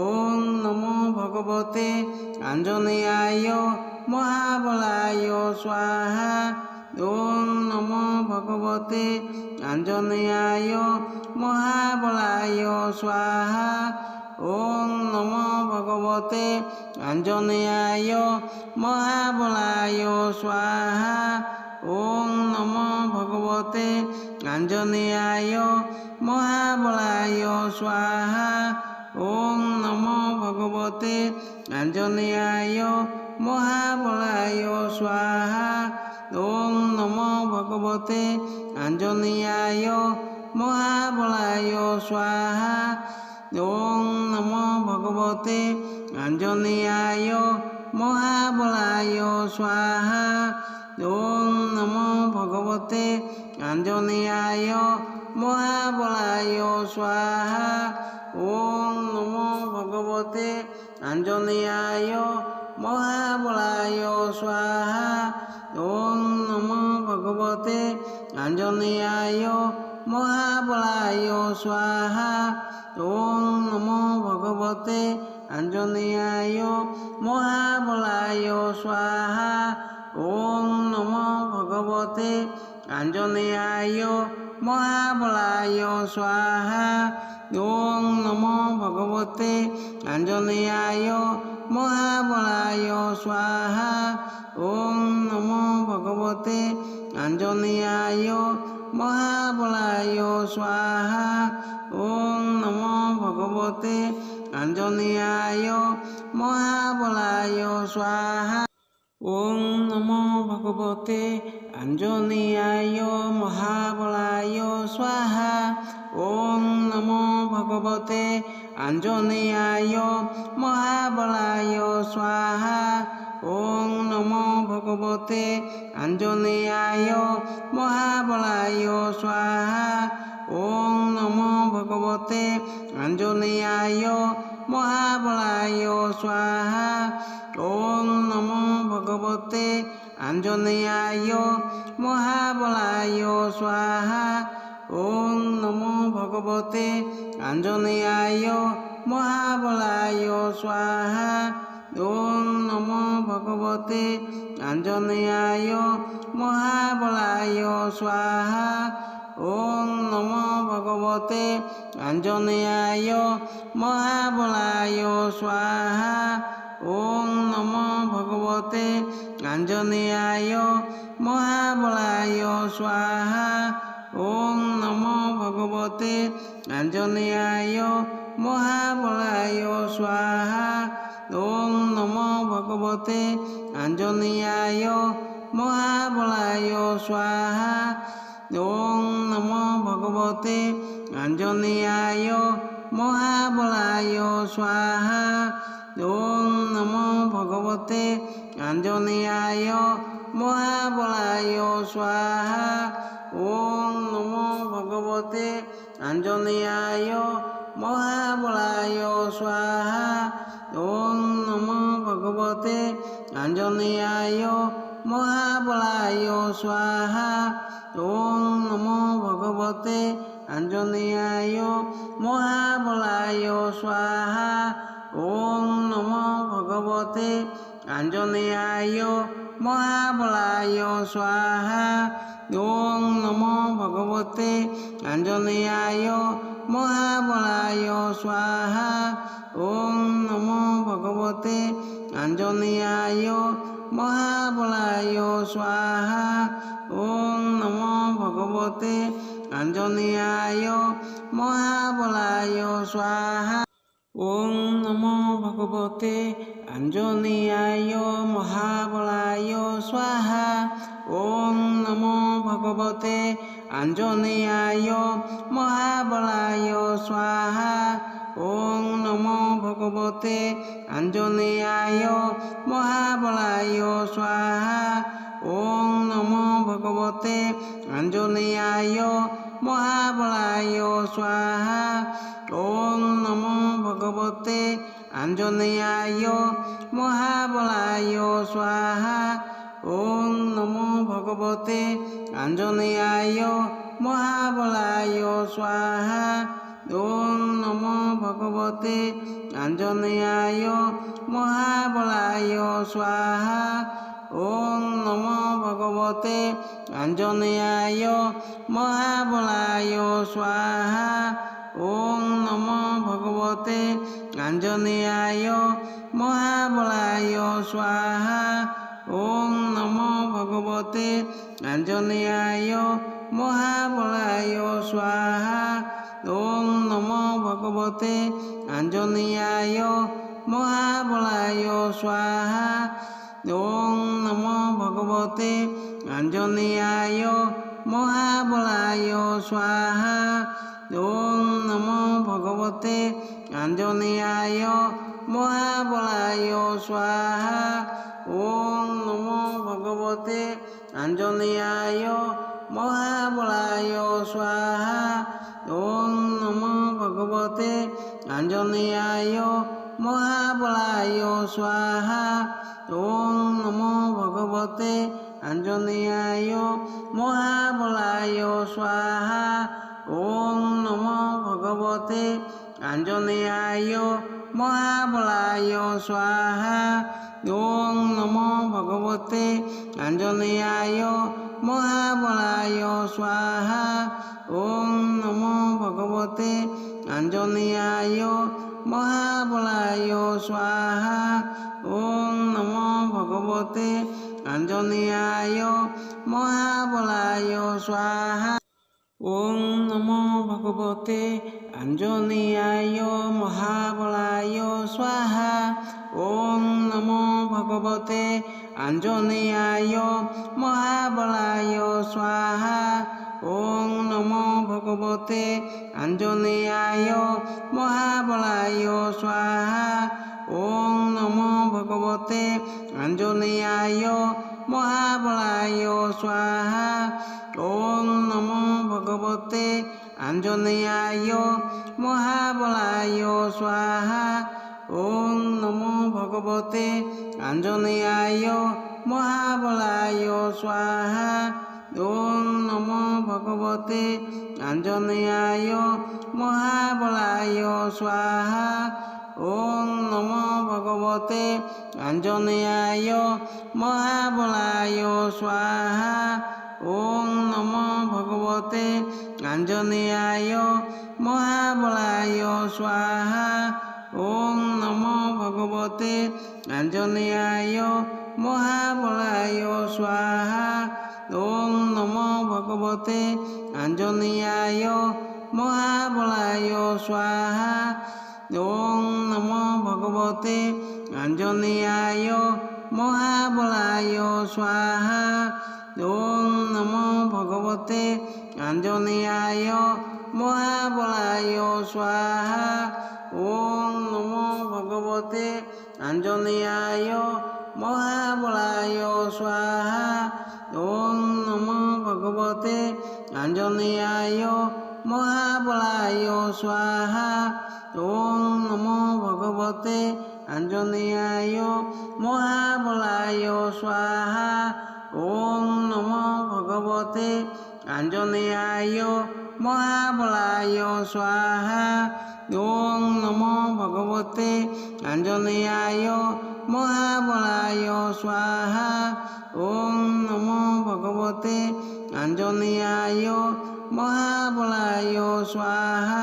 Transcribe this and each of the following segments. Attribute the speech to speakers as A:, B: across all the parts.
A: ওং নমো ভগবতে আঞ্জনেয়ায় মহাবলায় স্বাহা ওং নমো ভগবতে আঞ্জনেয়ায় মহাবলায় স্বাহা ওং নমো ভগবতে আঞ্জনেয়ায় মহাবলায় স্বাহা ওং নমো ভগবতে আঞ্জনেয়ায় মহাবলায় স্বাহা ওং নমো ভগবতে আঞ্জনেয়ায় মহাবলায় স্বাহা ওং নমো ভগবতে আঞ্জনেয়ায় মহাবলায় স্বাহা ওং নমো ভগবতে আঞ্জনেয়ায় মহাবলায় স্বাহা ওং নমো ভগবতে আঞ্জনেয়ায় মহাবলায় স্বাহা ওং নমো ভগবতে আঞ্জনেয়ায় মহাবলায় স্বাহা ওং নমো ভগবতে আঞ্জনেয়ায় মহাবলায় স্বাহা ওং নমো ভগবতে আঞ্জনেয়ায় মহাবলায় স্বাহা ওং নমো ভগবতে আঞ্জনেয়ায় মহাবলায় স্বাহা ওং নমো ভগবতে আঞ্জনেয়ায় মহাবলায় স্বাহা ওং নমো ভগবতে আঞ্জনেয়ায় মহাবলায় স্বাহা ওং নমো ভগবতে আঞ্জনেয়ায় মহাবলায় স্বাহা ওং নমো ভগবতে আঞ্জনেয়ায় মহাবলায় স্বাহা ওং নমো ভগবতে আঞ্জনেয়ায় মহাবলায় স্বাহা ওং নমো ভগবতে আঞ্জনেয়ায় মহাবলায় স্বাহা ওং নমো ভগবতে আঞ্জনেয়ায় মহাবলায় স্বাহা ওং নমো ভগবতে আঞ্জনেয়ায় মহাবলায় স্বাহা ওং নমো ভগবতে আঞ্জনেয়ায় মহাবলায় স্বাহা ওং নমো ভগবতে আঞ্জনেয়ায় মহাবলায় স্বাহা ওং নমো ভগবতে আঞ্জনেয়ায় মহাবলায় স্বাহা ওং নমো ভগবতে আঞ্জনেয়ায় মহাবলায় স্বাহা ওং নমো ভগবতে আঞ্জনেয়ায় মহাবলায় স্বাহা ওং নমো ভগবতে আঞ্জনেয়ায় মহাবলায় স্বাহা ওং নমো ভগবতে আঞ্জনেয়ায় মহাবলায় স্বাহা ওং নমো ভগবতে আঞ্জনেয়ায় মহাবলায় স্বাহা ওং নমো ভগবতে আঞ্জনেয়ায় মহাবলায় স্বাহা ওং নমো ভগবতে আঞ্জনেয়ায় মহাবলায় স্বাহা ওং নমো ভগবতে আঞ্জনেয়ায় মহাবলায় স্বাহা ওং নমো ভগবতে আঞ্জনেয়ায় মহাবলায় স্বাহা ওং নমো ভগবতে আঞ্জনেয়ায় মহাবলায় স্বাহা ওং নমো ভগবতে আঞ্জনেয়ায় মহাবলায় স্বাহা ওং নমো ভগবতে আঞ্জনেয়ায় মহাবলায় স্বাহা ওং নমো ভগবতে আঞ্জনেয়ায় মহাবলায় স্বাহা ওং নমো ভগবতে আঞ্জনেয়ায় মহাবলায় স্বাহা ওং নমো ভগবতে আঞ্জনেয়ায় মহাবলায় স্বাহা ওং নমো ভগবতে আঞ্জনেয়ায় মহাবলায় স্বাহা ওং নমো ভগবতে আঞ্জনেয়ায় মহাবলায় স্বাহা ওং নমো ভগবতে আঞ্জনেয়ায় মহাবলায় স্বাহা ওং নমো ভগবতে আঞ্জনেয়ায় মহাবলায় স্বাহা ওং নমো ভগবতে আঞ্জনেয়ায় মহাবলায় স্বাহা ওং নমো ভগবতে আঞ্জনেয়ায় মহাবলায় স্বাহা ওং নমো ভগবতে আঞ্জনেয়ায় মহাবলায় স্বাহা ওং নমো ভগবতে আঞ্জনেয়ায় মহাবলায় স্বাহা ওং নমো ভগবতে আঞ্জনেয়ায় মহাবলায় স্বাহা ওং নমো ভগবতে আঞ্জনেয়ায় মহাবলায় স্বাহা ওং নমো ভগবতে আঞ্জনেয়ায় মহাবলায় স্বাহা ওং নমো ভগবতে আঞ্জনেয়ায় মহাবলায় স্বাহা ওং নমো ভগবতে আঞ্জনেয়ায় মহাবলায় স্বাহা ওং নমো ভগবতে আঞ্জনেয়ায় মহাবলায় স্বাহা ওং নমো ভগবতে আঞ্জনেয়ায় মহাবলায় স্বাহা ওং নমো ভগবতে আঞ্জনেয়ায় মহাবলায় স্বাহা ওং নমো ভগবতে আঞ্জনেয়ায় মহাবলায় স্বাহা ওং নমো ভগবতে আঞ্জনেয়ায় মহাবলায় স্বাহা ওং নমো ভগবতে আঞ্জনেয়ায় মহাবলায় স্বাহা ওং নমো ভগবতে আঞ্জনেয়ায় মহাবলায় স্বাহা ওং নমো ভগবতে আঞ্জনেয়ায় মহাবলায় স্বাহা ওং নমো ভগবতে আঞ্জনেয়ায় মহাবলায় স্বাহা ওং নমো ভগবতে আঞ্জনেয়ায় মহাবলায় স্বাহা ওং নমো ভগবতে আঞ্জনেয়ায় মহাবলায় স্বাহা ওং নমো ভগবতে আঞ্জনেয়ায় মহাবলায় স্বাহা ওং নমো ভগবতে আঞ্জনেয়ায় মহাবলায় স্বাহা ওং নমো ভগবতে আঞ্জনেয়ায় মহাবলায় স্বাহা ওং নমো ভগবতে আঞ্জনেয়ায় মহাবলায় স্বাহা ওং নমো ভগবতে আঞ্জনেয়ায় মহাবলায় স্বাহা ওং নমো ভগবতে আঞ্জনেয়ায় মহাবলায় স্বাহা ওং নমো ভগবতে আঞ্জনেয়ায় মহাবলায় স্বাহা ওং নমো ভগবতে আঞ্জনেয়ায় মহাবলায় স্বাহা ওং নমো ভগবতে আঞ্জনেয়ায় মহাবলায় স্বাহা ওং নমো ভগবতে আঞ্জনেয়ায় মহাবলায় স্বাহা ওং নমো ভগবতে আঞ্জনেয়ায় মহাবলায় স্বাহা ওং নমো ভগবতে আঞ্জনেয়ায় মহাবলায় স্বাহা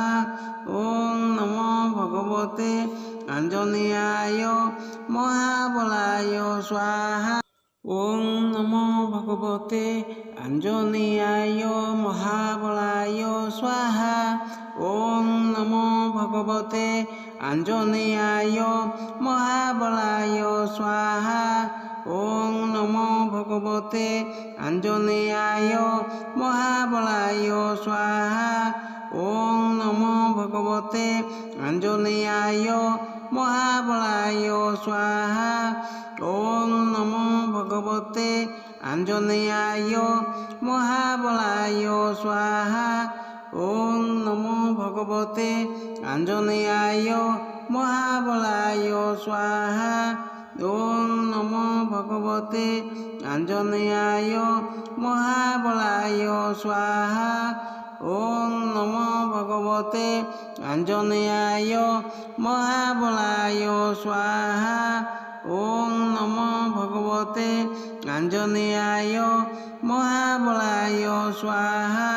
A: ওং নমো ভগবতে আঞ্জনেয়ায় মহাবলায় স্বাহা ওং নমো ভগবতে আঞ্জনেয়ায় মহাবলায় স্বাহা ওং নমো ভগবতে আঞ্জনেয়ায় মহাবলায় স্বাহা ওং নমো ভগবতে আঞ্জনেয়ায় মহাবলায় স্বাহা ওং নমো ভগবতে আঞ্জনেয়ায় মহাবলায় স্বাহা ওং নমো ভগবতে আঞ্জনেয়ায় মহাবলায় স্বাহা ওং নমো ভগবতে আঞ্জনেয়ায় মহাবলায় স্বাহা ওং নমো ভগবতে আঞ্জনেয়ায় মহাবলায় স্বাহা ওম নমো ভগবতে আঞ্জনেয়ায় মহাবলায় স্বাহা ওম নমো ভগবতে আঞ্জনেয়ায় মহাবলায় স্বাহা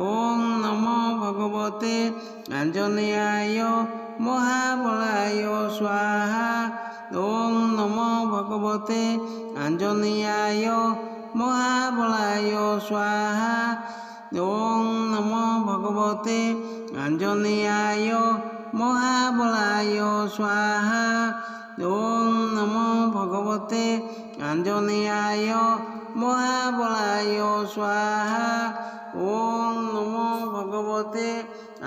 A: ওম নমো ভগবতে আঞ্জনেয়ায় মহাবলায় স্বাহা ওম নমো ভগবতে আঞ্জনেয়ায় মহাবলায় স্বাহা ওম নমো ভগবতে আঞ্জনেয়ায় মহাবলায় স্বাহা ওম নমো ভগবতে আঞ্জনেয়ায় মহাবলায় স্বাহা ওম নমো ভগবতে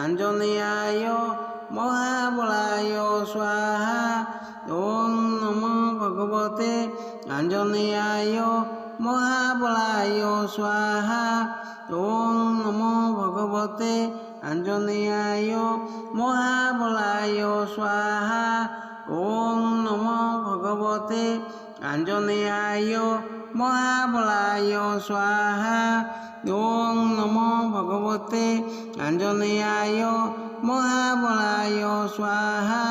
A: আঞ্জনেয়ায় মহাবলায় স্বাহা ওম নমো ভগবতে আঞ্জনেয়ায় মহাবলায় স্বাহা ওম নমো ভগবতে আঞ্জনেয়ায় মহাবলায় স্বাহা ওম নমো ভগবতে আঞ্জনেয়ায় মহাবলায় স্বাহা ওম নমো ভগবতে আঞ্জনেয়ায় মহাবলায় স্বাহা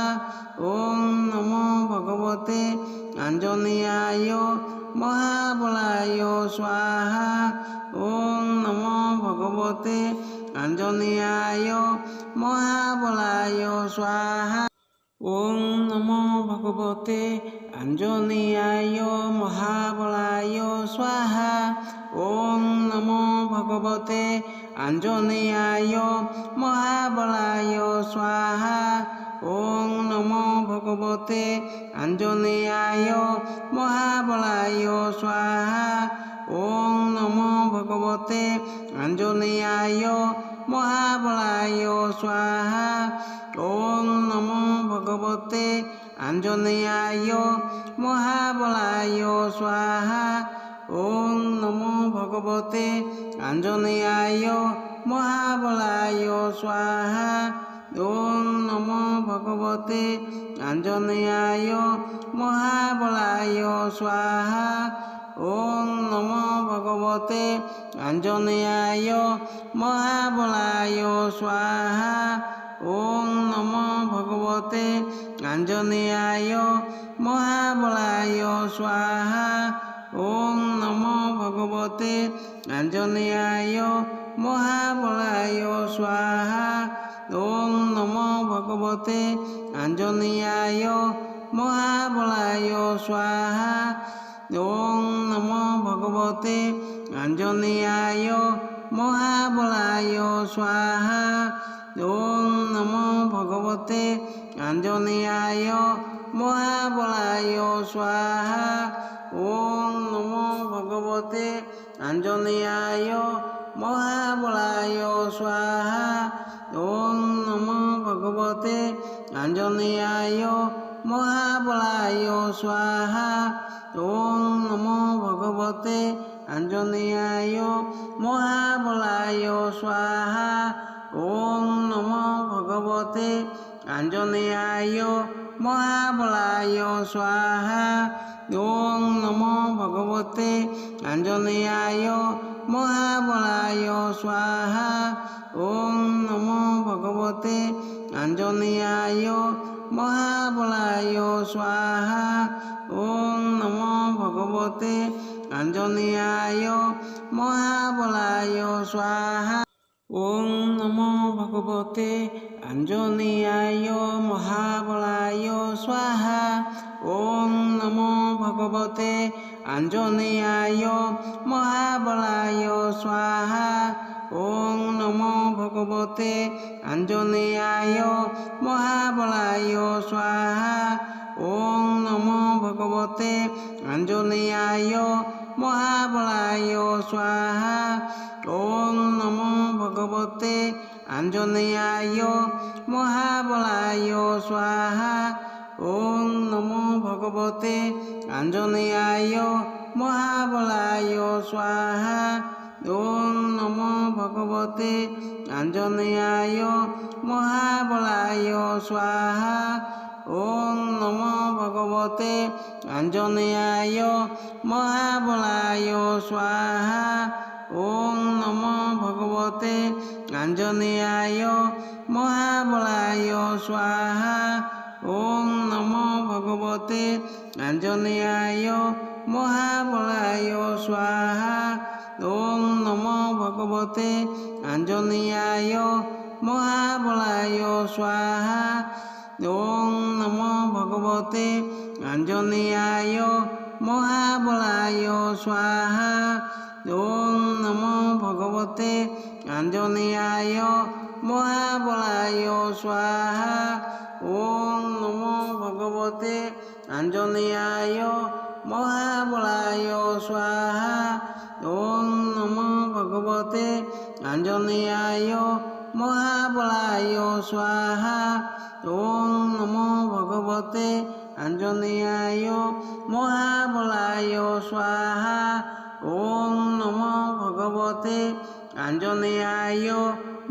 A: ওম নমো ভগবতে আঞ্জনেয়ায় মহাবলায় স্বাহা ওম নমো ভগবতে আঞ্জনেয়ায় মহাবলায় স্বাহা ওম নমো ভগবতে আঞ্জনেয়ায় মহাবলায় স্বাহা ওম নমো ভগবতে আঞ্জনেয়ায় মহাবলায় স্বাহা ওম নমো ভগবতে আঞ্জনেয়ায় মহাবলায় স্বাহা ওম নমো ভগবতে আঞ্জনেয়ায় মহাবলায় স্বাহা ওম নমো ভগবতে আঞ্জনেয়ায় মহাবলায় স্বাহা ওম নমো ভগবতে আঞ্জনেয়ায় মহাবলায় স্বাহা ওম নমো ভগবতে আঞ্জনেয়ায় মহাবলায় স্বাহা ওম নমো ভগবতে আঞ্জনেয়ায় মহাবলায় স্বাহা ওম নমো ভগবতে আঞ্জনেয়ায় মহাবলায় স্বাহা ওম নমো ভগবতে আঞ্জনেয়ায় মহাবলায় স্বাহা ওম নমো ভগবতে আঞ্জনেয়ায় মহাবলায় স্বাহা ওম নমো ভগবতে আঞ্জনেয়ায় মহাবলায় স্বাহা ওম নমো ভগবতে আঞ্জনেয়ায় মহাবলায় স্বাহা ওম নমো ভগবতে আঞ্জনেয়ায় মহাবলায় স্বাহা ওম নমো ভগবতে আঞ্জনেয়ায় মহাবলায় স্বাহা ওম নমো ভগবতে আঞ্জনেয়ায় মহাবলায় স্বাহা ওম নমো ভগবতে আঞ্জনেয়ায় মহাবলায় স্বাহা ওম নমো ভগবতে আঞ্জনেয়ায় মহাবলায় স্বাহা ওম নমো ভগবতে আঞ্জনেয়ায় মহাবলায় স্বাহা ওম নমো ভগবতে আঞ্জনেয়ায় মহাবলায় স্বাহা ওম নমো ভগবতে আঞ্জনেয়ায় মহাবলায় স্বাহা ওম নমো ভগবতে আঞ্জনেয়ায় মহাবলায় স্বাহা ওম নমো ভগবতে আঞ্জনেয়ায় মহাবলায় স্বাহা ওম নমো ভগবতে আঞ্জনেয়ায় মহাবলায় স্বাহা ওম নমো ভগবতে আঞ্জনেয়ায় মহাবলায় স্বাহা ওম নমো ভগবতে আঞ্জনেয়ায় মহাবলায় স্বাহা ওম নমো ভগবতে আঞ্জনেয়ায় মহাবলায় স্বাহা ওম নমো ভগবতে আঞ্জনেয়ায় মহাবলায় স্বাহা ওং নমো ভগবতে আঞ্জনেয়ায় মহাবলায় স্বাহা ওং নমো ভগবতে আঞ্জনেয়ায় মহাবলায় স্বাহা ওং নমো ভগবতে আঞ্জনেয়ায় মহাবলায় স্বাহা ওং নমো ভগবতে আঞ্জনেয়ায় মহাবলায় স্বাহা ওং নমো ভগবতে আঞ্জনেয়ায় মহাবলায় স্বাহা ওং নমো ভগবতে আঞ্জনেয়ায় মহাবলায় স্বাহা ওং নমো ভগবতে আঞ্জনেয়ায় মহাবলায় স্বাহা ওং নমো ভগবতে আঞ্জনেয়ায় মহাবলায় স্বাহা ওং নমো ভগবতে আঞ্জনেয়ায়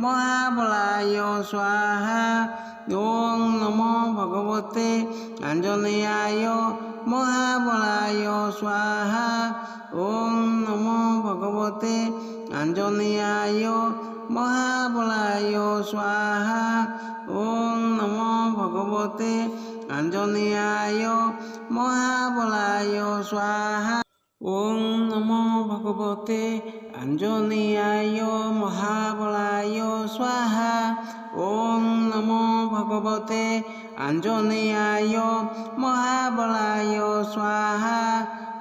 A: মহাবলায় স্বাহা ওং নমো ভগবতে আঞ্জনেয়ায় মহাবলায় স্বাহা ওং নমো ভগবতে আঞ্জনেয়ায় মহাবলায় স্বাহা ওং নমো ভগবতে আঞ্জনেয়ায় মহাবলায় স্বাহা ওং নমো ভগবতে আঞ্জনেয়ায় মহাবলায় স্বাহা ওং নমো ভগবতে আঞ্জনেয়ায় মহাবলায় স্বাহা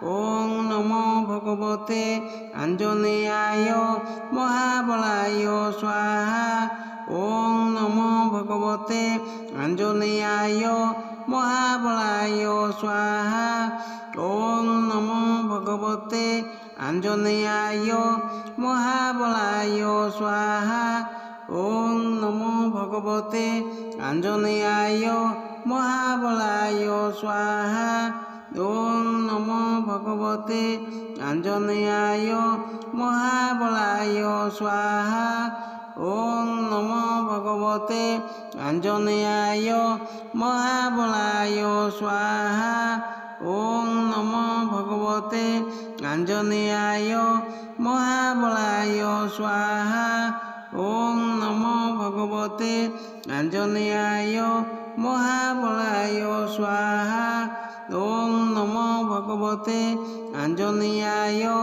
A: ওং নমো ভগবতে আঞ্জনেয়ায় মহাবলায় স্বাহা ওং নমো ভগবতে আঞ্জনেয়ায় মহাবলায় স্বাহা ওং নমো ভগবতে আঞ্জনেয়ায় মহাবলায় স্বাহা ওং নমো ভগবতে আঞ্জনেয়ায় মহাবলায় স্বাহা ওং নমো ভগবতে আঞ্জনেয়ায় মহাবলায় স্বাহা ওং নমো ভগবতে আঞ্জনেয়ায় মহাবলায় স্বাহা ওং নমো ভগবতে আঞ্জনেয়ায় মহাবলায় স্বাহা ওং নমো ভগবতে আঞ্জনেয়ায় মহাবলায় স্বাহা ওং নমো ভগবতে আঞ্জনেয়ায়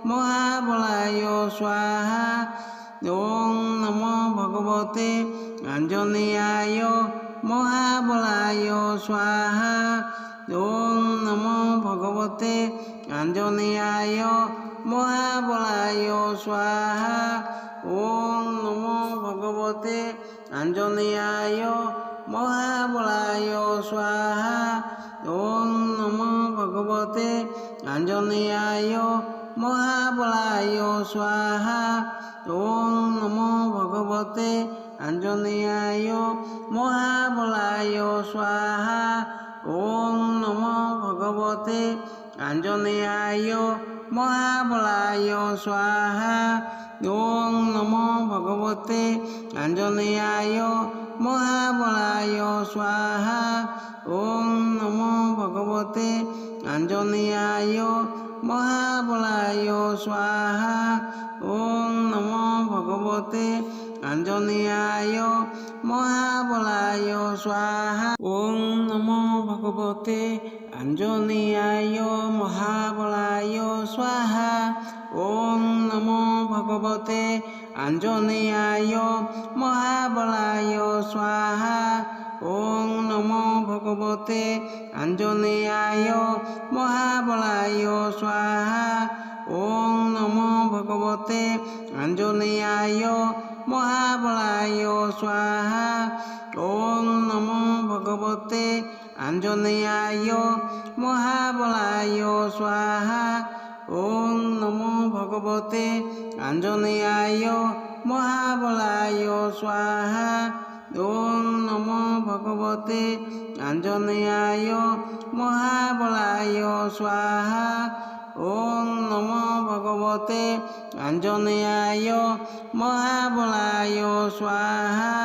A: মহাবলায় স্বাহা ওং নমো ভগবতে আঞ্জনেয়ায় মহাবলায় স্বাহা ওং নমো ভগবতে আঞ্জনেয়ায় মহাবলায় স্বাহা ওং নমো ভগবতে আঞ্জনেয়ায় মহাবলায় স্বাহা ওং নমো ভগবতে আঞ্জনেয়ায় মহাবলায় স্বাহা ওং নমো ভগবতে আঞ্জনেয়ায় মহাবলায় স্বাহা ওং নমো ভগবতে আঞ্জনেয়ায় মহাবলায় স্বাহা ওং নমো ভগবতে আঞ্জনেয়ায় মহাবলায় স্বাহা ওং নমো ভগবতে আঞ্জনেয়ায় মহাবলায় স্বাহা ওং নমো ভগবতে আঞ্জনেয়ায় মহাবলায় স্বাহা ওং নমো ভগবতে আঞ্জনেয়ায় মহাবলায় স্বাহা ওং নমো ভগবতে আঞ্জনেয়ায় মহাবলায় স্বাহা ওং নমো ভগবতে আঞ্জনেয়ায় মহাবলায় স্বাহা ওং নমো ভগবতে আঞ্জনেয়ায় মহাবলায় স্বাহা ওং নমো ভগবতে আঞ্জনেয়ায় মহাবলায় স্বাহা ওং নমো ভগবতে আঞ্জনেয়ায় মহাবলায় স্বাহা ওং নমো ভগবতে আঞ্জনেয়ায় মহাবলায় স্বাহা ওং নমো ভগবতে আঞ্জনেয়ায় মহাবলায় স্বাহা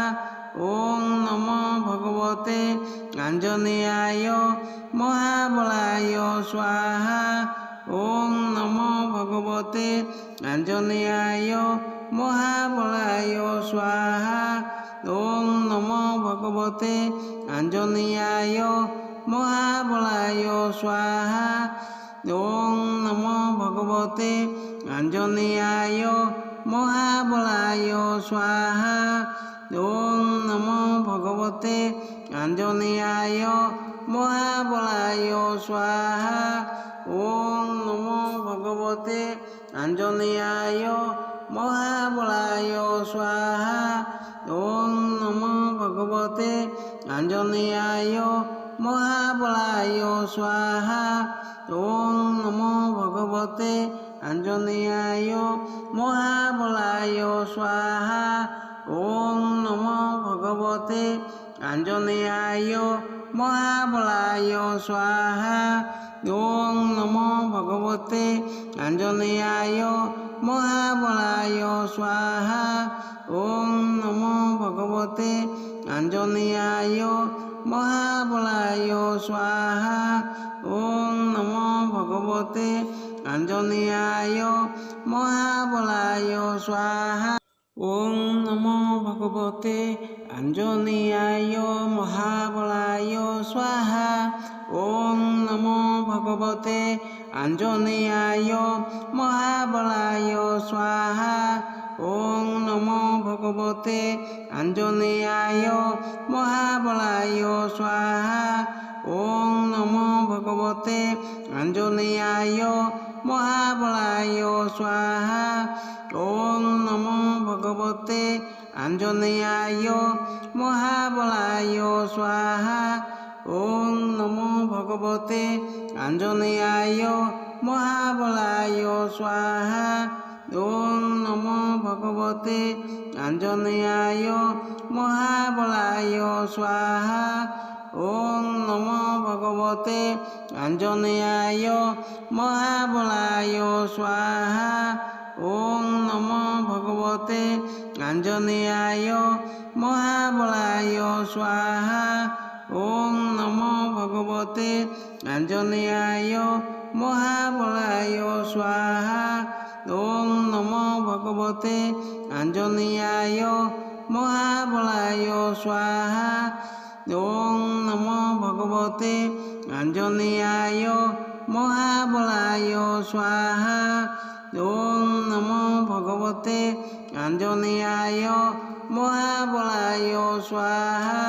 A: ওং নমো ভগবতে আঞ্জনেয়ায় মহাবলায় স্বাহা ওং নমো ভগবতে আঞ্জনেয়ায় মহাবলায় স্বাহা। ওম নমো ভগবতে আঞ্জনেয়ায় মহাবলায় স্বাহা। ওম নমো ভগবতে আঞ্জনেয়ায় মহাবলায় স্বাহা। ওম নমো ভগবতে আঞ্জনেয়ায় মহাবলায় স্বাহা। ওম নমো ভগবতে আঞ্জনেয়ায় মহাবলায় স্বাহা। ওম নমো ভগবতে আঞ্জনেয়ায় মহাবলায় স্বাহা। ওম নমো ভগবতে আঞ্জনেয়ায় মহাবলায় স্বাহা। ওম নমো ভগবতে আঞ্জনেয়ায় মহাবলায় স্বাহা। ওম নমো ভগবতে আঞ্জনেয়ায় মহাবলায় স্বাহা। ওম নমো ভগবতে আঞ্জনেয়ায় মহাবলায় স্বাহা। ওম নমো ভগবতে আঞ্জনেয়ায় মহাবলায় স্বাহা। ওম নমো ভগবতে আঞ্জনেয়ায় মহাবলায় স্বাহা। ওম নমো ভগবতে আঞ্জনেয়ায় মহাবলায় স্বাহা। ওম নমো ভগবতে আঞ্জনেয়ায় মহাবলায় স্বাহা। ওম নমো ভগবতে আঞ্জনেয়ায় মহাবলায় স্বাহা। ওম নমো ভগবতে আঞ্জনেয়ায় মহাবলায় স্বাহা। ওম নমো ভগবতে আঞ্জনেয়ায় মহাবলায় স্বাহা। ওম নমো ভগবতে আঞ্জনেয়ায় মহাবলায় স্বাহা। ওম নমো ভগবতে আঞ্জনেয়ায় মহাবলায় স্বাহা। ওম নমো ভগবতে আঞ্জনেয়ায় মহাবলায় স্বাহা। ওম নমো ভগবতে আঞ্জনেয়ায় মহাবলায় স্বাহা। ওম নমো ভগবতে আঞ্জনেয়ায় মহাবলায় স্বাহা। ওম নমো ভগবতে আঞ্জনেয়ায় মহাবলায় স্বাহা। ওম নমো ভগবতে আঞ্জনেয়ায় মহাবলায় স্বাহা।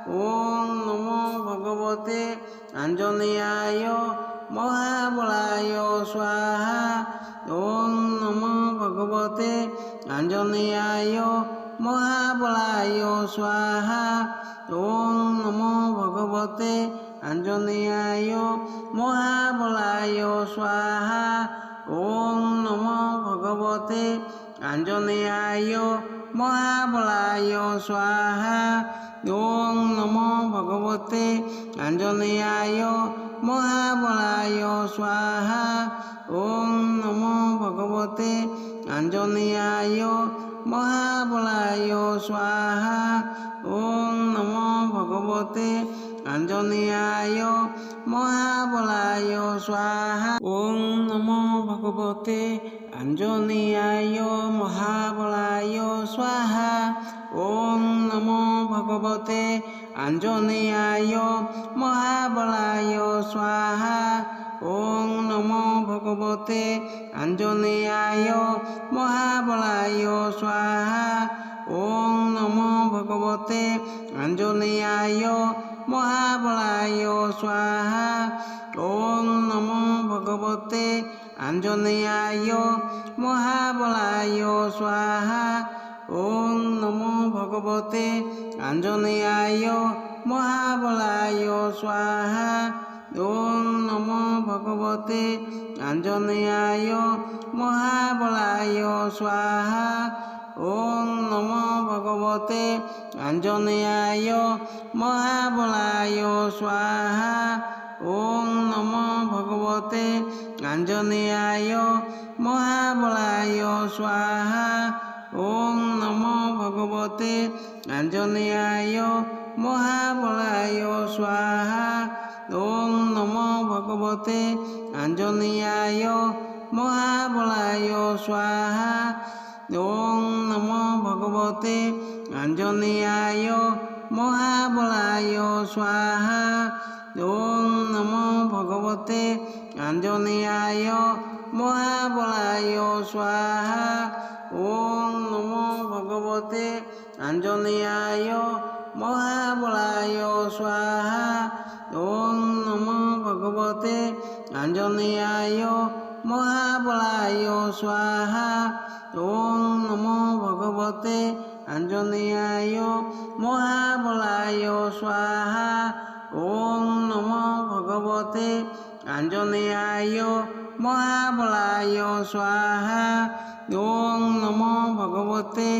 A: ওম নমো ভগবতে আঞ্জনেয়ায় মহাবলায় স্বাহা। ওম নমো ভগবতে আঞ্জনেয়ায় মহাবলায় স্বাহা। ওম নমো ভগবতে আঞ্জনেয়ায় মহাবলায় স্বাহা। ওম নমো ভগবতে আঞ্জনেয়ায় মহাবলায় স্বাহা। ওম নমো ভগবতে আঞ্জনেয়ায় মহাবলায় স্বাহা। ওম নমো ভগবতে আঞ্জনেয়ায় মহাবলায় স্বাহা। ওম নমো ভগবতে আঞ্জনেয়ায় মহাবলায় স্বাহা। ওম নমো ভগবতে আঞ্জনেয়ায় মহাবলায় স্বাহা। ওম নমো ভগবতে আঞ্জনেয়ায় মহাবলায় স্বাহা। ওম নমো ভগবতে আঞ্জনেয়ায় মহাবলায় স্বাহা। ওম নমো ভগবতে আঞ্জনেয়ায় মহাবলায় স্বাহা। ওম নমো ভগবতে আঞ্জনেয়ায় মহাবলায় স্বাহা। ওম নমো ভগবতে আঞ্জনেয়ায় মহাবলায় স্বাহা। ওম নমো ভগবতে আঞ্জনেয়ায় মহাবলায় স্বাহা। ওম নমো ভগবতে আঞ্জনেয়ায় মহাবলায় স্বাহা। ওম নমো ভগবতে আঞ্জনেয়ায় মহাবলায় স্বাহা। ওম নমো ভগবতে আঞ্জনেয়ায় মহাবলায় স্বাহা। ওম নমো ভগবতে আঞ্জনেয়ায় মহাবলায় স্বাহা ওং নমো ভগবতে আঞ্জনেয়ায় মহাবলায় স্বাহা ওং নমো ভগবতে আঞ্জনেয়ায় মহাবলায় স্বাহা ওং নমো ভগবতে আঞ্জনেয়ায় মহাবলায় স্বাহা ওং নমো ভগবতে আঞ্জনেয়ায় মহাবলায় স্বাহা ওং নমো ভগবতে আঞ্জনেয়ায় মহাবলায় স্বাহা ওং নমো ভগবতে আঞ্জনেয়ায় মহাবলায় স্বাহা ওং নমো ভগবতে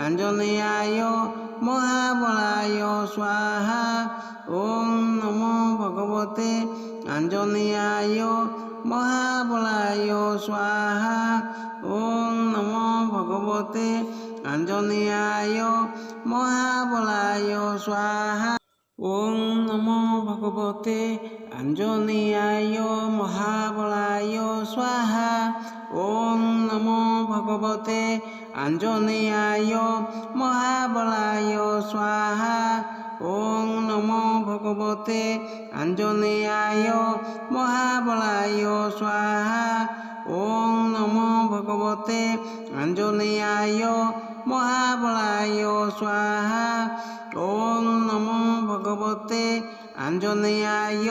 A: আঞ্জনেয়ায় মহাবলায় স্বাহা ওং নমো ভগবতে আঞ্জনেয়ায় মহাবলায় স্বাহা ওং নমো ভগবতে আঞ্জনেয়ায় মহাবলায় স্বাহা ওং নমো ভগবতে আঞ্জনেয়ায় মহাবলায় স্বাহা ওং নমো ভগবতে আঞ্জনেয়ায় মহাবলায় স্বাহা ওং নমো ভগবতে আঞ্জনেয়ায় মহাবলায় স্বাহা ওং নমো ভগবতে আঞ্জনেয়ায় মহাবলায় স্বাহা ওং নমো ভগবতে আঞ্জনেয়ায়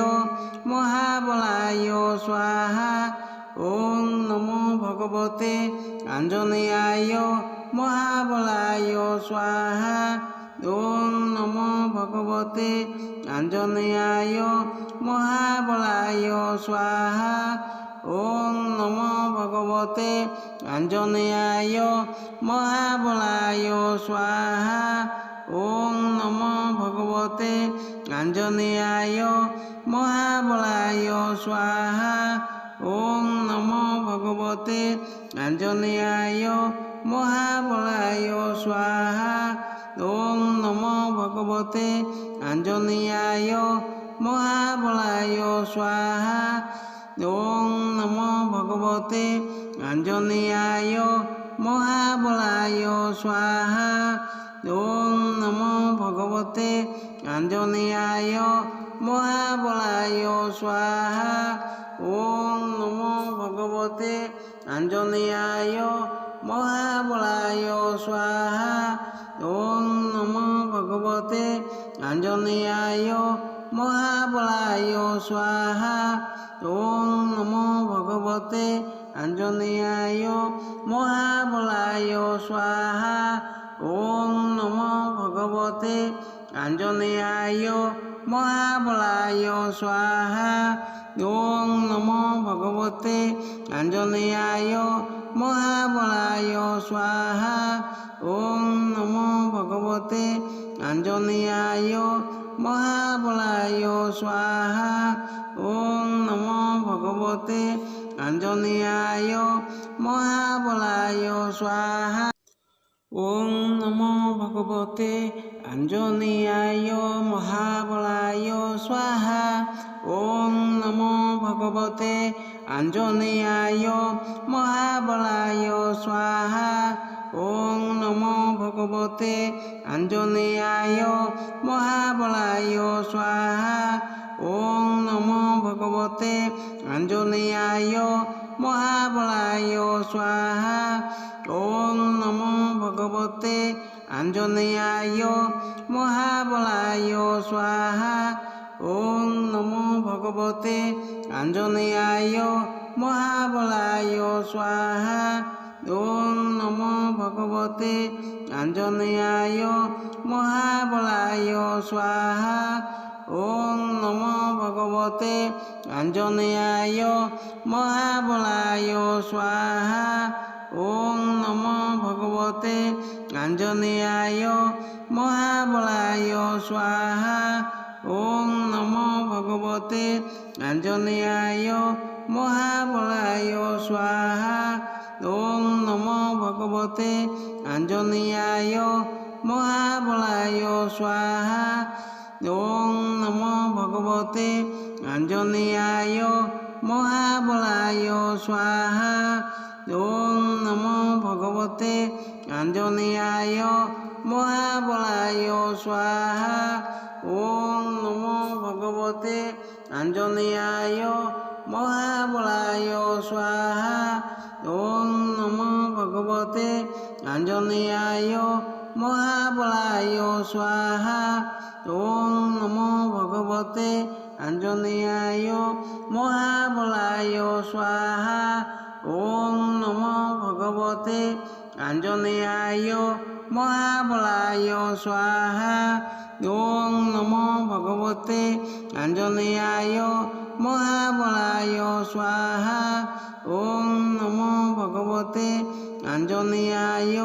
A: মহাবলায় স্বাহা ওং নমো ভগবতে আঞ্জনেয়ায় মহাবলায় স্বাহা ওং নমো ভগবতে আঞ্জনেয়ায় মহাবলায় স্বাহা ওং নমো ভগবতে আঞ্জনেয়ায় মহাবলায় স্বাহা ওং নমো ভগবতে আঞ্জনেয়ায় মহাবলায় স্বাহা ওং নমো ভগবতে আঞ্জনেয়ায় মহাবলায় স্বাহা ওং নমো ভগবতে আঞ্জনেয়ায় মহাবলায় স্বাহা ওং নমো ভগবতে আঞ্জনেয়ায় মহাবলায় স্বাহা ওং নমো ভগবতে আঞ্জনেয়ায় মহাবলায় স্বাহা ওং নমো ভগবতে আঞ্জনেয়ায় মহাবলায় স্বাহা ওং নমো ভগবতে আঞ্জনেয়ায় মহাবলায় স্বাহা ওং নমো ভগবতে আঞ্জনেয়ায় মহাবলায় স্বাহা ওং নমো ভগবতে আঞ্জনেয়ায় মহাবলায় স্বাহা ওং নমো ভগবতে আঞ্জনেয়ায় মহাবলায় স্বাহা ওং নমো ভগবতে আঞ্জনেয়ায় মহাবলায় স্বাহা ওং নমো ভগবতে আঞ্জনেয়ায় মহাবলায় স্বাহা ওং নমো ভগবতে আঞ্জনেয়ায় মহাবলায় স্বাহা ওং নমো ভগবতে আঞ্জনেয়ায় মহাবলায় স্বাহা ওং নমো ভগবতে আঞ্জনেয়ায় মহাবলায় স্বাহা ওং নমো ভগবতে আঞ্জনেয়ায় মহাবলায় স্বাহা ওং নমো ভগবতে আঞ্জনেয়ায় মহাবলায় স্বাহা ওং নমো ভগবতে আঞ্জনেয়ায় মহাবলায় স্বাহা ওং নমো ভগবতে আঞ্জনেয়ায় মহাবলায় স্বাহা ওং নমো ভগবতে আঞ্জনেয়ায় মহাবলায় স্বাহা ওং নমো ভগবতে আঞ্জনেয়ায় মহাবলায় স্বাহা ওং নমো ভগবতে আঞ্জনেয়ায় মহাবলায় স্বাহা ওং নমো ভগবতে আঞ্জনেয়ায় মহাবলায় স্বাহা ওং নমো ভগবতে আঞ্জনেয়ায় মহাবলায় স্বাহা ওম নমো ভগবতে আঞ্জনেয়ায় মহাবলায় স্বাহা ওম নমো ভগবতে আঞ্জনেয়ায় মহাবলায় স্বাহা ওম নমো ভগবতে আঞ্জনেয়ায় মহাবলায় স্বাহা ওম নমো ভগবতে আঞ্জনেয়ায় মহাবলায় স্বাহা ওম নমো ভগবতে আঞ্জনেয়ায় মহাবলায় স্বাহা ওম নমো ভগবতে আঞ্জনেয়ায় মহাবলায় স্বাহা ওম নমো ভগবতে আঞ্জনেয়ায়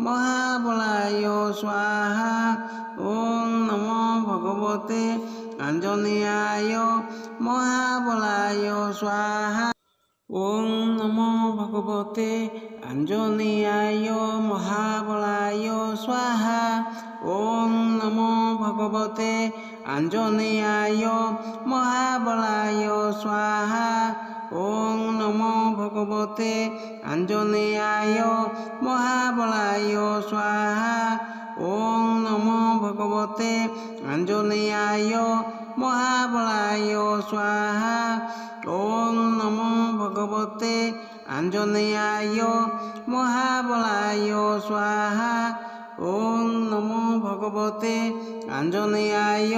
A: মহাবলায় স্বাহা ওম নমো ভগবতে আঞ্জনেয়ায় মহাবলায় স্বাহা ওম নমো ভগবতে আঞ্জনেয়ায় মহাবলায় স্বাহা ওম নমো ভগবতে আঞ্জনেয়ায় মহাবলায় স্বাহা ওম নমো ভগবতে আঞ্জনেয়ায় মহাবলায় স্বাহা ওম নমো ভগবতে আঞ্জনেয়ায় মহাবলায় স্বাহা ওম নমো ভগবতে আঞ্জনেয়ায় মহাবলায় স্বাহা ওম নমো ভগবতে আঞ্জনেয়ায়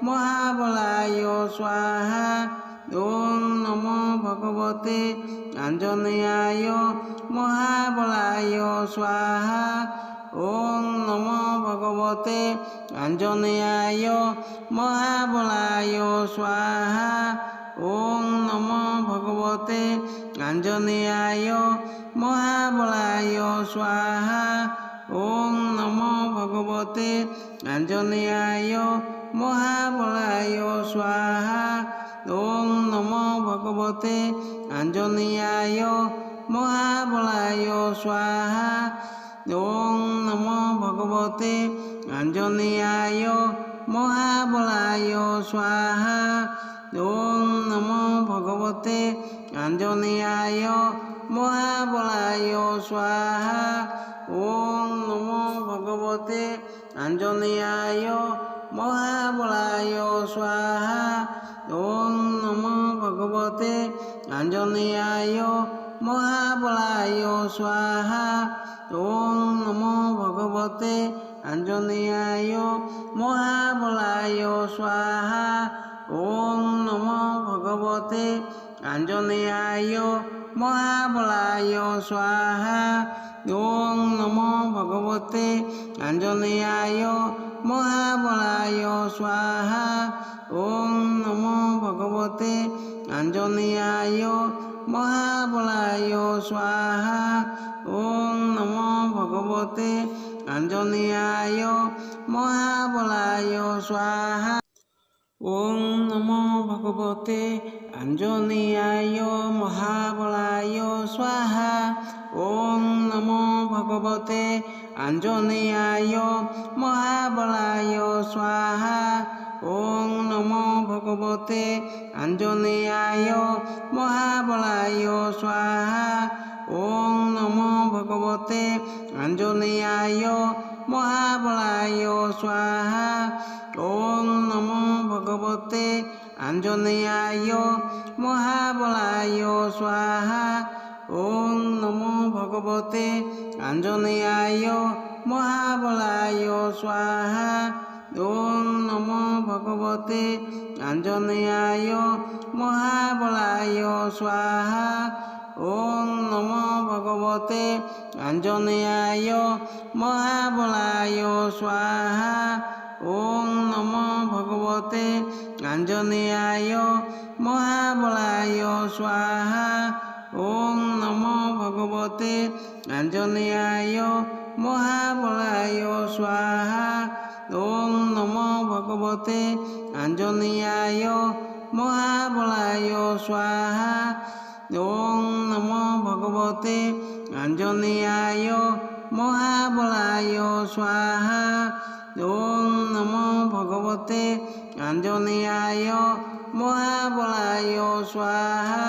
A: মহাবলায় স্বাহা ওম নমো ভগবতে আঞ্জনেয়ায় মহাবলায় স্বাহা ওম নমো ভগবতে আঞ্জনেয়ায় মহাবলায় স্বাহা ওম নমো ভগবতে আঞ্জনেয়ায় মহাবলায় স্বাহা ওম নমো ভগবতে আঞ্জনেয়ায় মহাবলায় স্বাহা ওম নমো ভগবতে আঞ্জনেয়ায় মহাবলায় স্বাহা ওম নমো ভগবতে আঞ্জনেয়ায় মহাবলায় স্বাহা ওম নমো ভগবতে আঞ্জনেয়ায় মহাবলায় স্বাহা ওম নমো ভগবতে আঞ্জনেয়ায় মহাবলায় স্বাহা ওম নমো ভগবতে আঞ্জনেয়ায় মহাবলায় স্বাহা ওম নমো ভগবতে আঞ্জনেয়ায় মহাবলায় স্বাহা ওম নমো ভগবতে আঞ্জনেয়ায় মহাবলায় স্বাহা ওম নমো ভগবতে আঞ্জনেয়ায় মহাবলায় স্বাহা ওম নমো ভগবতে আঞ্জনেয়ায় মহাবলায় স্বাহা ওম নমো ভগবতে আঞ্জনেয়ায় মহাবলায় স্বাহা ওম নমো ভগবতে আঞ্জনেয়ায় মহাবলায় স্বাহা ওম নমো ভগবতে আঞ্জনেয়ায় মহাবলায় স্বাহা ওম নমো ভগবতে আঞ্জনেয়ায় মহাবলায় স্বাহা ওম নমো ভগবতে আঞ্জনেয়ায় মহাবলায় স্বাহা ওম নমো ভগবতে আঞ্জনেয়ায় মহাবলায় স্বাহা ওম নমো ভগবতে আঞ্জনেয়ায় মহাবলায় স্বাহা ওম নমো ভগবতে আঞ্জনেয়ায় মহাবলায় স্বাহা ওম নমো ভগবতে আঞ্জনেয়ায় মহাবলায় স্বাহা ওম নমো ভগবতে আঞ্জনেয়ায় মহাবলায় স্বাহা ওম নমো ভগবতে আঞ্জনেয়ায় মহাবলায় স্বাহা ওম নমো ভগবতে আঞ্জনেয়ায় মহাবলায় স্বাহা ওম নমো ভগবতে আঞ্জনেয়ায় মহাবলায় স্বাহা ওম নমো ভগবতে আঞ্জনেয়ায় মহাবলায় স্বাহা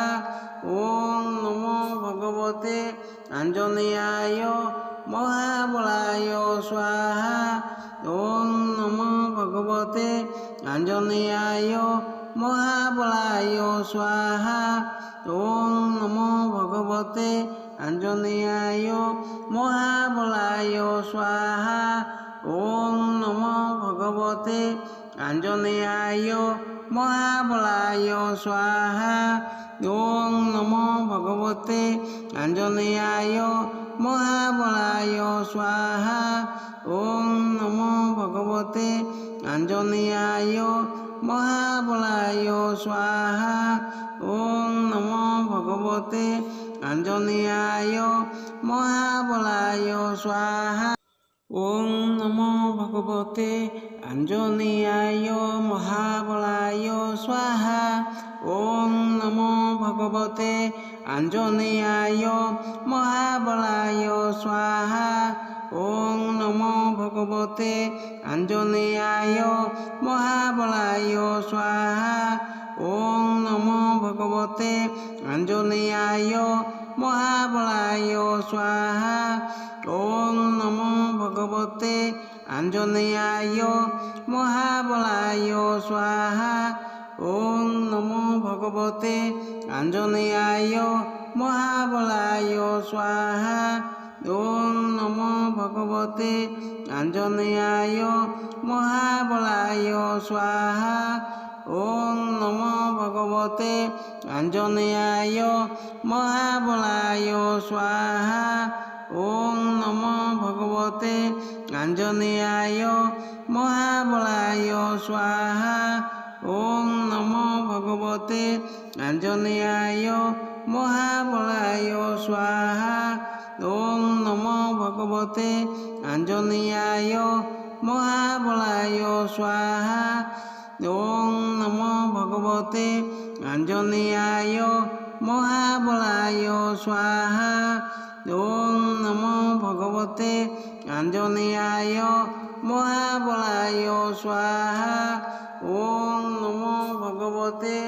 A: ওম নমো ভগবতে আঞ্জনেয়ায় মহাবলায় স্বাহা ওম নমো ভগবতে আঞ্জনেয়ায় মহাবলায় স্বাহা ওম নমো ভগবতে আঞ্জনেয়ায় মহাবলায় স্বাহা ওম নমো ভগবতে আঞ্জনেয়ায় মহাবলায় স্বাহা ওম নমো ভগবতে আঞ্জনেয়ায় মহাবলায় স্বাহা ওম নমো ভগবতে আঞ্জনেয়ায় মহাবলায় স্বাহা ওম নমো ভগবতে আঞ্জনেয়ায় মহাবলায় স্বাহা ওম নমো ভগবতে আঞ্জনেয়ায় মহাবলায় স্বাহা ওম নমো ভগবতে আঞ্জনেয়ায় মহাবলায় স্বাহা ওম নমো ভগবতে আঞ্জনেয়ায় মহাবলায় স্বাহা ওম নমো ভগবতে আঞ্জনেয়ায় মহাবলায় স্বাহা ওম নমো ভগবতে আঞ্জনেয়ায় মহাবলায় স্বাহা ওম নমো ভগবতে আঞ্জনেয়ায় মহাবলায় স্বাহা ওম নমো ভগবতে আঞ্জনেয়ায় মহাবলায় স্বাহা ওম নমো ভগবতে আঞ্জনেয়ায় মহাবলায় স্বাহা ওম নমো ভগবতে আঞ্জনেয়ায় মহাবলায় স্বাহা ওম নমো ভগবতে আঞ্জনেয়ায় মহাবলায় স্বাহা ওম নমো ভগবতে আঞ্জনেয়ায় মহাবলায় স্বাহা ওম নমো ভগবতে আঞ্জনেয়ায় মহাবলায় স্বাহা ওম নমো ভগবতে আঞ্জনেয়ায় মহাবলায় স্বাহা ওম নমো ভগবতে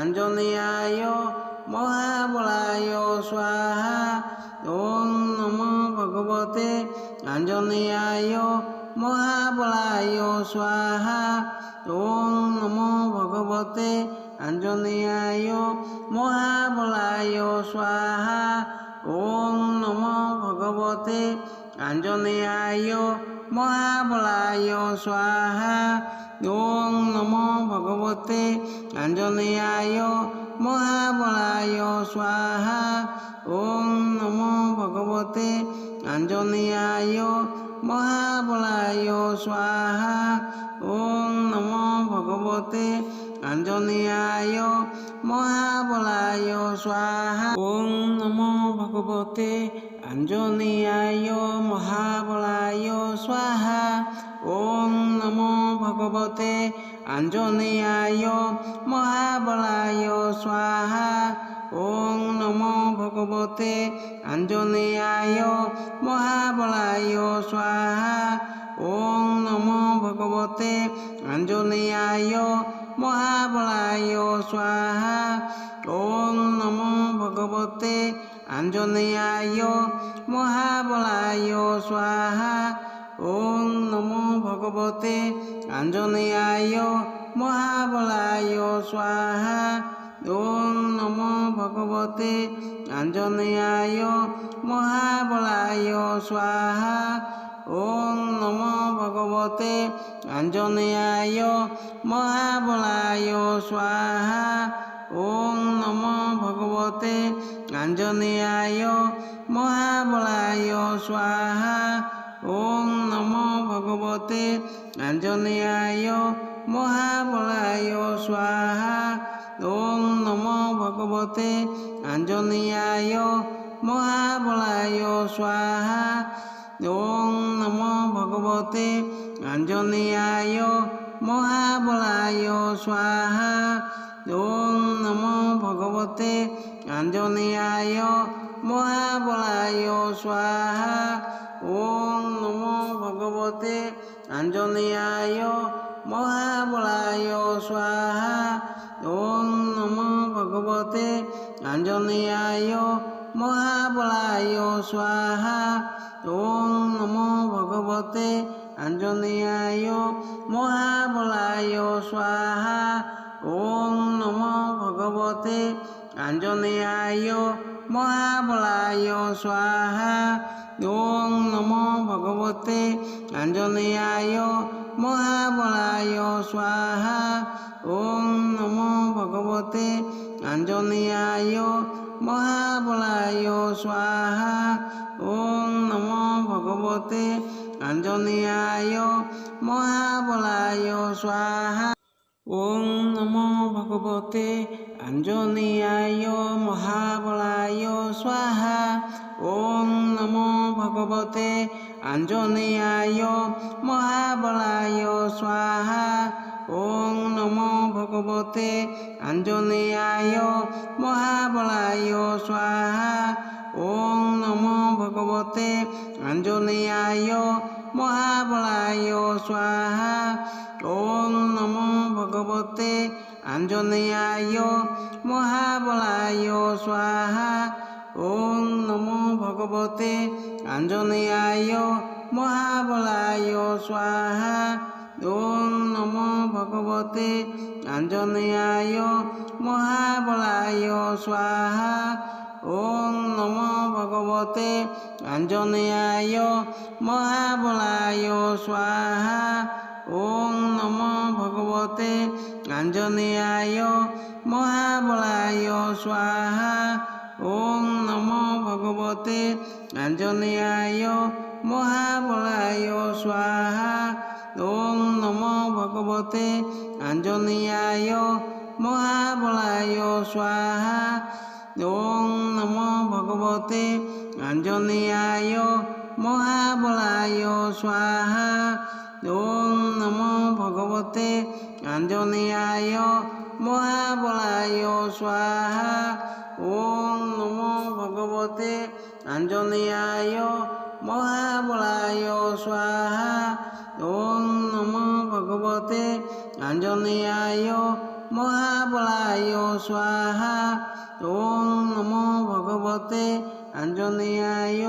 A: আঞ্জনেয়ায় মহাবলায় স্বাহা ওম নমো ভগবতে আঞ্জনেয়ায় মহাবলায় স্বাহা ওম নমো ভগবতে আঞ্জনেয়ায় মহাবলায় স্বাহা ওম নমো ভগবতে আঞ্জনেয়ায় মহাবলায় স্বাহা ওম নমো ভগবতে আঞ্জনেয়ায় মহাবলায় স্বাহা ওম নমো ভগবতে আঞ্জনেয়ায় মহাবলায় স্বাহা ওম নমো ভগবতে আঞ্জনেয়ায় মহাবলায় স্বাহা ওম নমো ভগবতে আঞ্জনেয়ায় মহাবলায় স্বাহা ওম নমো ভগবতে আঞ্জনেয়ায় মহাবলায় স্বাহা ওম নমো ভগবতে আঞ্জনেয়ায় মহাবলায় স্বাহা ওম নমো ভগবতে আঞ্জনেয়ায় মহাবলায় স্বাহা ওম নমো ভগবতে আঞ্জনেয়ায় মহাবলায় স্বাহা ওম নমো ভগবতে আঞ্জনেয়ায় মহাবলায় স্বাহা ওম নমো ভগবতে আঞ্জনেয়ায় মহাবলায় স্বাহা ওম নমো ভগবতে আঞ্জনেয়ায় মহাবলায় স্বাহা ওম নমো ভগবতে আঞ্জনেয়ায় মহাবলায় স্বাহা ওম নমো ভগবতে আঞ্জনেয়ায় মহাবলায় স্বাহা ওম নমো ভগবতে আঞ্জনেয়ায় মহাবলায় স্বাহা ওম নমো ভগবতে আঞ্জনেয়ায় মহাবলায় স্বাহা ওম নমো ভগবতে আঞ্জনেয়ায় মহাবলায় স্বাহা ওম নমো ভগবতে আঞ্জনেয়ায় মহাবলায় স্বাহা ওম নমো ভগবতে আঞ্জনেয়ায় মহাবলায় স্বাহা ওম নমো ভগবতে আঞ্জনেয়ায় মহাবলায় স্বাহা ওম নমো ভগবতে আঞ্জনেয়ায় মহাবলায় স্বাহা ওম নমো ভগবতে আঞ্জনেয়ায় মহাবলায় স্বাহা ওম নমো ভগবতে আঞ্জনেয়ায় মহাবলায় স্বাহা ওম নমো ভগবতে আঞ্জনেয়ায় মহাবলায় স্বাহা ওম নমো ভগবতে আঞ্জনেয়ায় মহাবলায় স্বাহা ওম নমো ভগবতে আঞ্জনেয়ায় মহাবলায় স্বাহা ওম নমো ভগবতে আঞ্জনেয়ায় মহাবলায় স্বাহা ওম নমো ভগবতে আঞ্জনেয়ায় মহাবলায় স্বাহা ওম নমো ভগবতে আঞ্জনেয়ায় মহাবলায় স্বাহা ওম নমো ভগবতে আঞ্জনেয়ায় মহাবলায় স্বাহা ওম নমো ভগবতে আঞ্জনেয়ায় মহাবলায় স্বাহা ওম নমো ভগবতে আঞ্জনেয়ায় মহাবলায় স্বাহা ওম নমো ভগবতে আঞ্জনেয়ায় মহাবলায় স্বাহা ওম নমো ভগবতে আঞ্জনেয়ায় মহাবলায় স্বাহা ওম নমো ভগবতে আঞ্জনেয়ায় মহাবলায় স্বাহা ওম নমো ভগবতে আঞ্জনেয়ায় মহাবলায় স্বাহা ওম নমো ভগবতে আঞ্জনেয়ায় মহাবলায় স্বাহা ওম নমো ভগবতে আঞ্জনেয়ায় মহাবলায় স্বাহা ওম নমো ভগবতে আঞ্জনেয়ায় মহাবলায় স্বাহা ওম নমো ভগবতে আঞ্জনেয়ায়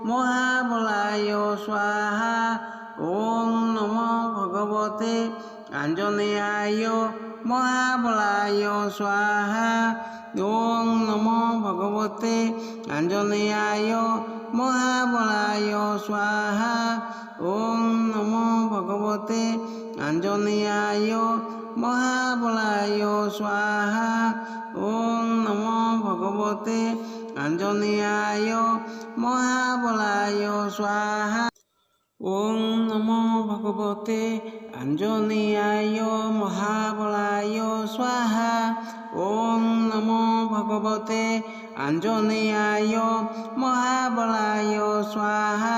A: মহাবলায় স্বাহা ওম নমো ভগবতে আঞ্জনেয়ায় মহাবলায় স্বাহা ওম নমো ভগবতে আঞ্জনেয়ায় মহাবলায় স্বাহা ওম নমো ভগবতে আঞ্জনেয়ায় মহাবলায় স্বাহা ওম নমো ভগবতে আঞ্জনেয়ায় মহাবলায় স্বাহা ওম নমো ভগবতে আঞ্জনেয়ায় মহাবলায় স্বাহা ওম নমো ভগবতে আঞ্জনেয়ায় মহাবলায় স্বাহা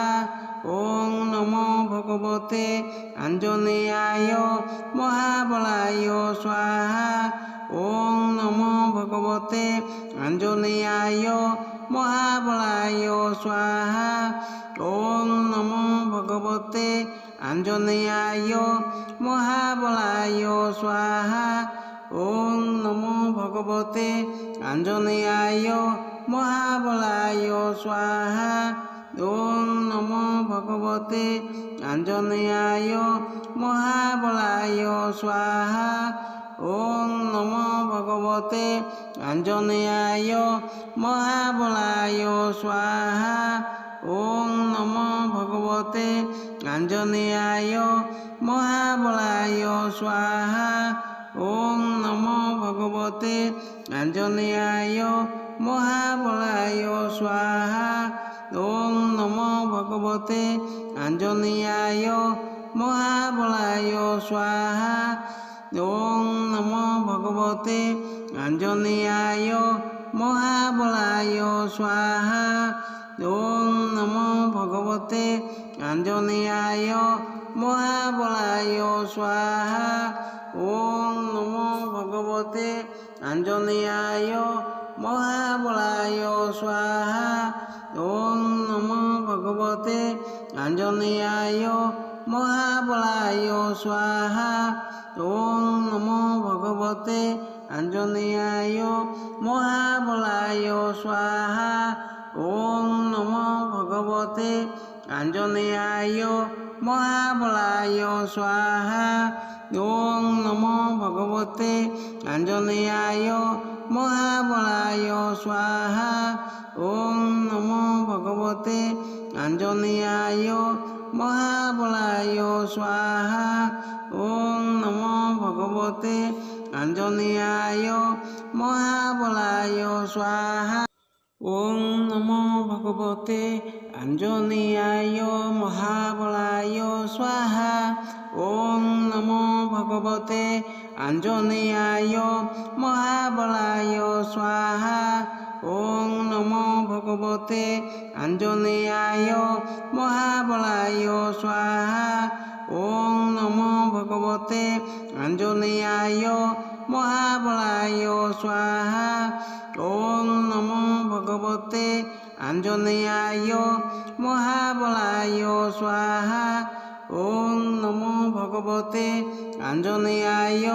A: ওম নমো ভগবতে আঞ্জনেয়ায় মহাবলায় স্বাহা ওম নমো ভগবতে আঞ্জনেয়ায় মহাবলায় স্বাহা ওম নমো ভগবতে আঞ্জনেয়ায় মহাবলায় স্বাহা ওম নমো ভগবতে আঞ্জনেয়ায় মহাবলায় স্বাহা ওম নমো ভগবতে আঞ্জনেয়ায় মহাবলায় স্বাহা ওম নমো ভগবতে আঞ্জনেয়ায় মহাবলায় স্বাহা ওম নমো ভগবতে আঞ্জনেয়ায় মহাবলায় স্বাহা ওম নমো ভগবতে আঞ্জনেয়ায় মহাবলায় স্বাহা ওম নমো ভগবতে আঞ্জনেয়ায় মহাবলায় স্বাহা ওম নমো ভগবতে আঞ্জনেয়ায় মহাবলায় স্বাহা ওম নমো ভগবতে আঞ্জনেয়ায় মহাবলায় স্বাহা ওম নমো ভগবতে আঞ্জনেয়ায় মহাবলায় স্বাহা ওম নমো ভগবতে আঞ্জনেয়ায় মহাবলায় স্বাহা ওম নমো ভগবতে আঞ্জনেয়ায় মহাবলায় স্বাহা। ওং নমো ভগবতে আঞ্জনেয়ায় মহাবলায় স্বাহা। ওং নমো ভগবতে আঞ্জনেয়ায় মহাবলায় স্বাহা। ওং নমো ভগবতে আঞ্জনেয়ায় মহাবলায় স্বাহা। ওং নমো ভগবতে আঞ্জনেয়ায় মহাবলায় স্বাহা। ওং নমো ভগবতে আঞ্জনেয়ায় মহাবলায় স্বাহা। ওং নমো ভগবতে আঞ্জনেয়ায় মহাবলায় স্বাহা। ওং নমো ভগবতে আঞ্জনেয়ায় মহাবলায় স্বাহা। ওং নমো ভগবতে আঞ্জনেয়ায় মহাবলায় স্বাহা। ওং নমো ভগবতে আঞ্জনেয়ায় মহাবলায় স্বাহা। ওং নমো ভগবতে আঞ্জনেয়ায়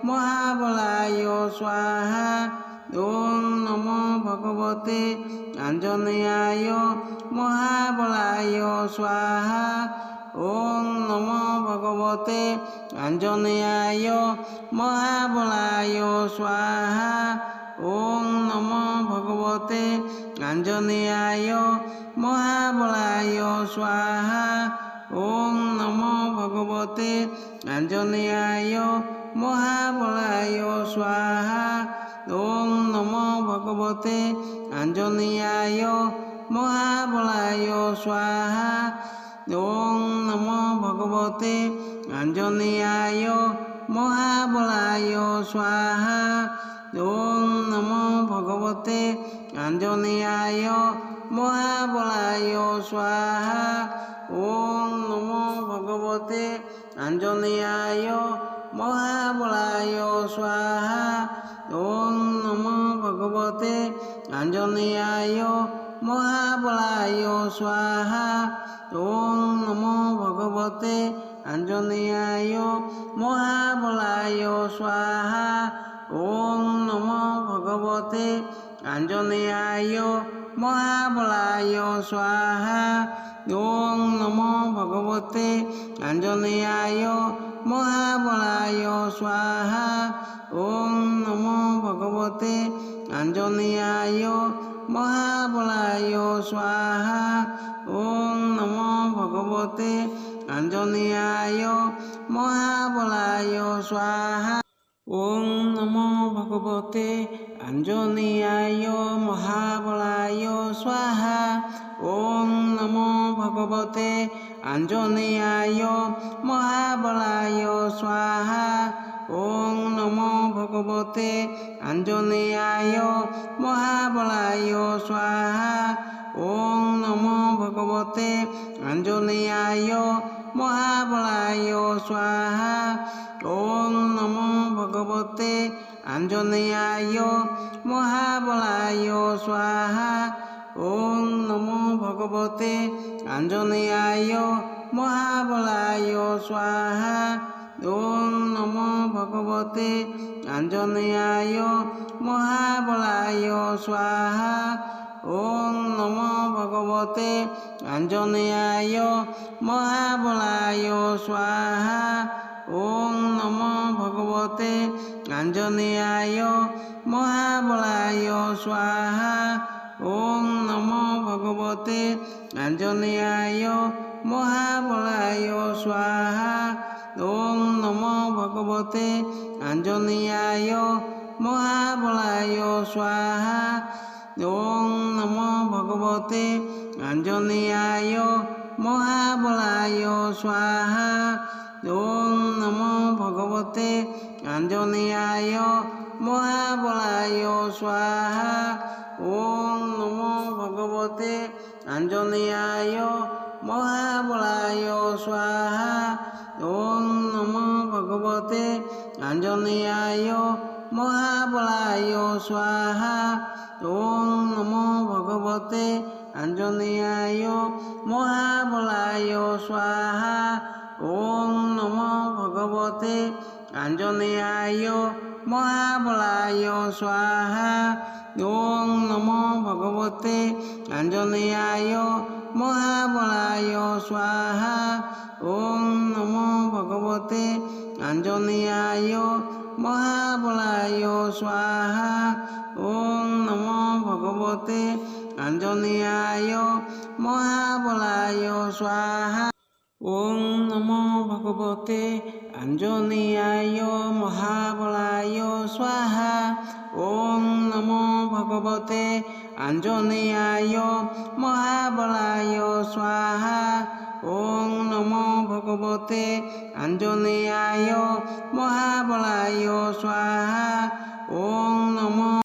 A: মহাবলায় স্বাহা। ওং নমো ভগবতে আঞ্জনেয়ায় মহাবলায় স্বাহা। ওং নমো ভগবতে আঞ্জনেয়ায় মহাবলায় স্বাহা। ওং নমো ভগবতে আঞ্জনেয়ায় মহাবলায় স্বাহা। ওং নমো ভগবতে আঞ্জনেয়ায় মহাবলায় স্বাহা। ওং নমো ভগবতে আঞ্জনেয়ায় মহাবলায় স্বাহা। ওং নমো ভগবতে আঞ্জনেয়ায় মহাবলায় স্বাহা। ওং নমো ভগবতে আঞ্জনেয়ায় মহাবলায় স্বাহা। ওং নমো ভগবতে আঞ্জনেয়ায় মহাবলায় স্বাহা। ওং নমো ভগবতে আঞ্জনেয়ায় মহাবলায় স্বাহা। ওং নমো ভগবতে আঞ্জনেয়ায় মহাবলায় স্বাহা। ওং নমো ভগবতে আঞ্জনেয়ায় মহাবলায় স্বাহা। ওং নমো ভগবতে আঞ্জনেয়ায় মহাবলায় স্বাহা। ওং নমো ভগবতে আঞ্জনেয়ায় মহাবলায় স্বাহা। ওং নমো ভগবতে আঞ্জনেয়ায় মহাবলায় স্বাহা। ওং নমো ভগবতে আঞ্জনেয়ায় মহাবলায় স্বাহা। ওং নমো ভগবতে আঞ্জনেয়ায় মহাবলায় স্বাহা। ওং নমো ভগবতে আঞ্জনেয়ায় মহাবলায় স্বাহা। ওং নমো ভগবতে আঞ্জনেয়ায় মহাবলায় স্বাহা। ওং নমো ভগবতে আঞ্জনেয়ায় মহাবলায় স্বাহা। ওং নমো ভগবতে আঞ্জনেয়ায় মহাবলায় স্বাহা। ওং নমো ভগবতে আঞ্জনেয়ায় মহাবলায় স্বাহা। ওং নমো ভগবতে আঞ্জনেয়ায় মহাবলায় স্বাহা। ওং নমো ভগবতে আঞ্জনেয়ায় মহাবলায় স্বাহা। ওং নমো ভগবতে আঞ্জনেয়ায় মহাবলায় স্বাহা। ওং নমো ভগবতে আঞ্জনেয়ায় মহাবলায় স্বাহা। ওং নমো ভগবতে আঞ্জনেয়ায় মহাবলায় স্বাহা। ওং নমো ভগবতে আঞ্জনেয়ায় মহাবলায় স্বাহা। ওং নমো ভগবতে আঞ্জনেয়ায় মহাবলায় স্বাহা। ওং নমো ভগবতে আঞ্জনেয়ায় মহাবলায় স্বাহা। ওং নমো ভগবতে আঞ্জনেয়ায় মহাবলায় স্বাহা। ওং নমো ভগবতে আঞ্জনেয়ায় মহাবলায় স্বাহা ওং নমো ভগবতে আঞ্জনেয়ায় মহাবলায় স্বাহা ওং নমো ভগবতে আঞ্জনেয়ায় মহাবলায় স্বাহা ওং নমো ভগবতে আঞ্জনেয়ায় মহাবলায় স্বাহা ওং নমো ভগবতে আঞ্জনেয়ায় মহাবলায় স্বাহা ওং নমো ভগবতে আঞ্জনেয়ায় মহাবলায় স্বাহা ওং নমো ভগবতে আঞ্জনেয়ায় মহাবলায় স্বাহা ওং নমো